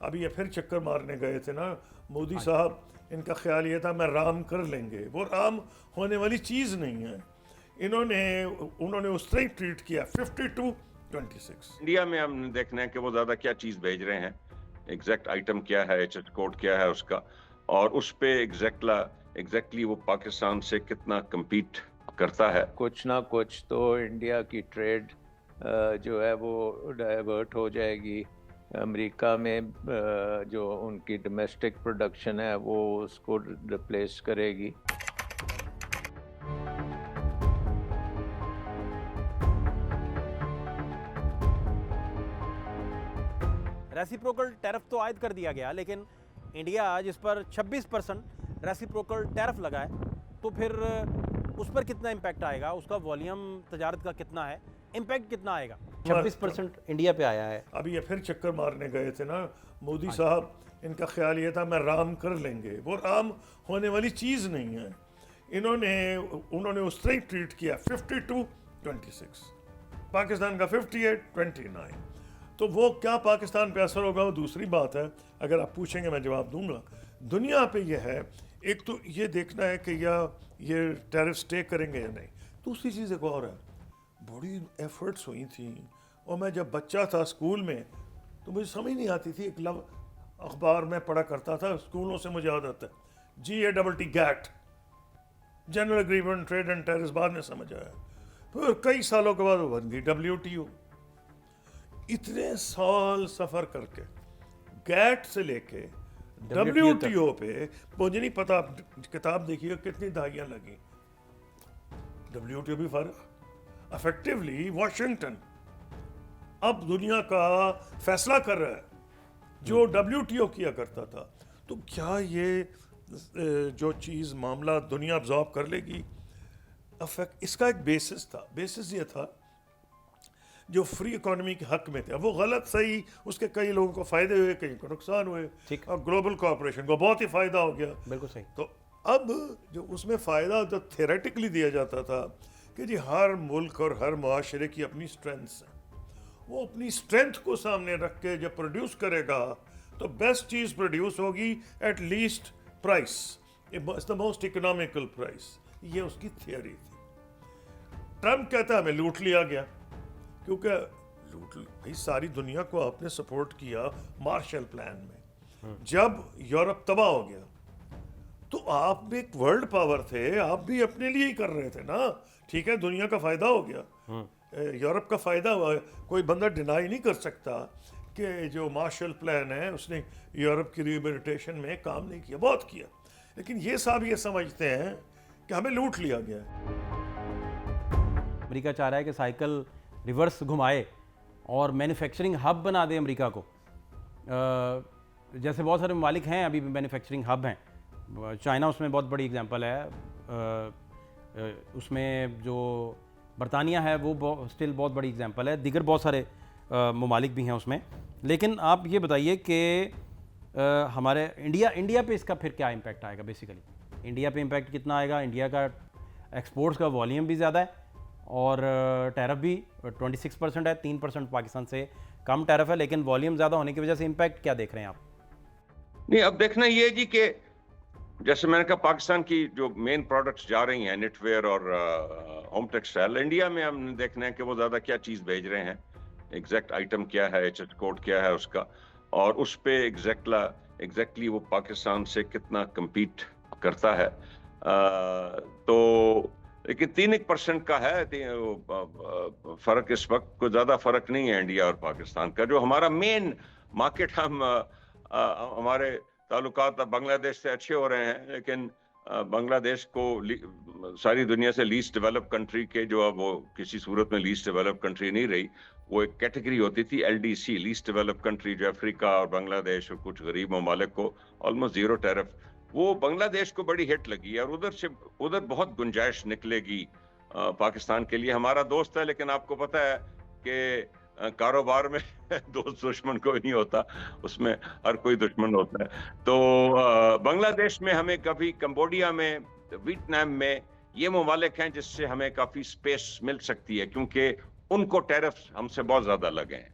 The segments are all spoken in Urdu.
ابھی یہ پھر چکر مارنے گئے تھے نا مودی صاحب، ان کا خیال یہ تھا میں رام کر لیں گے، وہ رام ہونے والی چیز نہیں ہے، انہوں نے اس طرح ہی ٹریٹ کیا 52-26۔ انڈیا میں ہم نے دیکھنا ہے کہ وہ زیادہ کیا چیز بھیج رہے ہیں، ایگزیکٹ آئٹم کیا ہے، ایچ ایس کوڈ کیا ہے اس کا، اور اس پہ ایگزیکٹلی وہ پاکستان سے کتنا کمپیٹ کرتا ہے۔ کچھ نہ کچھ تو انڈیا کی ٹریڈ جو ہے وہ ڈائیورٹ ہو جائے گی امریکہ میں، جو ان کی ڈومیسٹک پروڈکشن ہے وہ اس کو ریپلیس کرے گی۔ ریسیپروکل ٹیرف تو عائد کر دیا گیا، لیکن انڈیا جس پر 26% ریسیپروکل ٹیرف لگا ہے، تو پھر اس پر کتنا امپیکٹ آئے گا، اس کا والیوم تجارت کا کتنا ہے، امپیکٹ کتنا آئے گا؟ 26% انڈیا پہ آیا ہے۔ ابھی یہ پھر چکر مارنے گئے تھے نا مودی صاحب، ان کا خیال یہ تھا میں رام کر لیں گے، وہ رام ہونے والی چیز نہیں ہے، انہوں نے اس طرح ہی ٹریٹ کیا 52-26، پاکستان کا 58-29۔ تو وہ کیا پاکستان پہ اثر ہوگا وہ دوسری بات ہے، اگر آپ پوچھیں گے میں جواب دوں گا۔ دنیا پہ یہ ہے، ایک تو یہ دیکھنا ہے کہ یہ ٹیرف سٹے کریں گے یا نہیں، دوسری چیز ایک اور ہے، بڑی ایفرٹس ہوئی تھیں، اور میں جب بچہ تھا اسکول میں تو مجھے سمجھ نہیں آتی تھی، ایک اخبار میں پڑھا کرتا تھا اسکولوں سے، مجھے یاد آتا ہے GATT، GATT, general agreement trade and tariffs, بعد میں سمجھ آیا، پھر کئی سالوں کے بعد وہ بن گئی WTO۔ اتنے سال سفر کر کے گیٹ سے لے کے WTO پہ، مجھے نہیں پتا، آپ کتاب دیکھیے کتنی دہائیاں لگی، WTO بھی فرق، افیکٹولی واشنگٹن اب دنیا کا فیصلہ کر رہا ہے جو WTO کیا کرتا تھا۔ تو کیا یہ جو چیز معاملہ دنیا ابزارب کر لے گی؟ اس کا ایک بیسس یہ تھا جو فری اکانومی کے حق میں تھے، وہ غلط صحیح، اس کے کئی لوگوں کو فائدے ہوئے، کئی کو نقصان ہوئے، اور گلوبل کوآپریشن کو بہت ہی فائدہ ہو گیا۔ بالکل صحیح۔ تو اب جو اس میں فائدہ جو تھیوریٹکلی دیا جاتا تھا کہ جی ہر ملک اور ہر معاشرے کی اپنی اسٹرینتھس ہیں، وہ اپنی اسٹرینتھ کو سامنے رکھ کے جب پروڈیوس کرے گا تو بیسٹ چیز پروڈیوس ہوگی at least price, the most economical price, یہ اس کی تھیوری تھی۔ ٹرمپ کہتا ہے ہمیں لوٹ لیا گیا، کیونکہ بھائی ساری دنیا کو آپ نے سپورٹ کیا مارشل پلان میں، جب یورپ تباہ ہو گیا تو آپ بھی ایک ورلڈ پاور تھے، آپ بھی اپنے لیے ہی کر رہے تھے نا، ٹھیک ہے دنیا کا فائدہ ہو گیا، یورپ کا فائدہ ہوا، کوئی بندہ ڈینائی نہیں کر سکتا کہ جو مارشل پلان ہے اس نے یورپ کی ریہیبلیٹیشن میں کام نہیں کیا، بہت کیا، لیکن یہ صاحب یہ سمجھتے ہیں کہ ہمیں لوٹ لیا گیا ہے۔ امریکہ چاہ رہا ہے کہ سائیکل ریورس گھمائے اور مینوفیکچرنگ ہب بنا دے امریکہ کو، جیسے بہت سارے ممالک ہیں ابھی بھی مینوفیکچرنگ ہب ہیں، چائنا اس میں بہت بڑی اگزامپل ہے، اس میں جو برطانیہ ہے وہ اسٹل بہت بڑی اگزامپل ہے، دیگر بہت سارے ممالک بھی ہیں اس میں۔ لیکن آپ یہ بتائیے کہ ہمارے انڈیا پہ اس کا پھر کیا امپیکٹ آئے گا؟ بیسیکلی انڈیا پہ امپیکٹ کتنا آئے گا؟ انڈیا کا ایکسپورٹس کا والیوم بھی زیادہ ہے اور ٹیرف بھی 26% ہے، 3% پاکستان سے کم ٹیرف ہے، لیکن والیوم زیادہ ہونے کی وجہ سے امپیکٹ کیا دیکھ رہے ہیں آپ؟ نہیں، اب دیکھنا یہ جی کہ جیسے میں نے کہا پاکستان کی جو مین پروڈکٹس جا رہی ہیں نیٹ ویئر اور ہوم ٹیکسٹائل، انڈیا میں ہم نے دیکھنا ہے کہ وہ زیادہ کیا چیز بھیج رہے ہیں، ایگزیکٹ آئٹم کیا ہے، ایچ ایس کوڈ کیا ہے اس کا، اور اس پہ ایگزیکٹلی وہ پاکستان سے کتنا کمپیٹ کرتا ہے۔ تو لیکن 3% کا ہے فرق، اس وقت کوئی زیادہ فرق نہیں ہے انڈیا اور پاکستان کا۔ جو ہمارا مین مارکیٹ، ہمارے تعلقات اب بنگلہ دیش سے اچھے ہو رہے ہیں، لیکن بنگلہ دیش کو ساری دنیا سے لیسٹ ڈیولپ کنٹری کے، جو اب وہ کسی صورت میں لیسٹ ڈیولپ کنٹری نہیں رہی، وہ ایک کیٹیگری ہوتی تھی LDC، لیسٹ ڈیولپ کنٹری، جو افریقہ اور بنگلہ دیش اور کچھ غریب ممالک کو آلموسٹ زیرو ٹیرف، وہ بنگلہ دیش کو بڑی ہٹ لگی ہے، اور ادھر بہت گنجائش نکلے گی پاکستان کے لیے۔ ہمارا دوست ہے، لیکن آپ کو پتہ ہے کہ کاروبار میں دوست دشمن کوئی نہیں ہوتا، اس میں ہر کوئی دشمن ہوتا ہے۔ تو بنگلہ دیش میں ہمیں کبھی، کمبوڈیا میں، ویتنام میں، یہ ممالک ہیں جس سے ہمیں کافی سپیس مل سکتی ہے، کیونکہ ان کو ٹیرف ہم سے بہت زیادہ لگے ہیں۔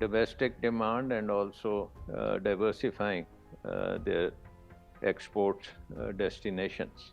domestic demand and also diversifying their export destinations.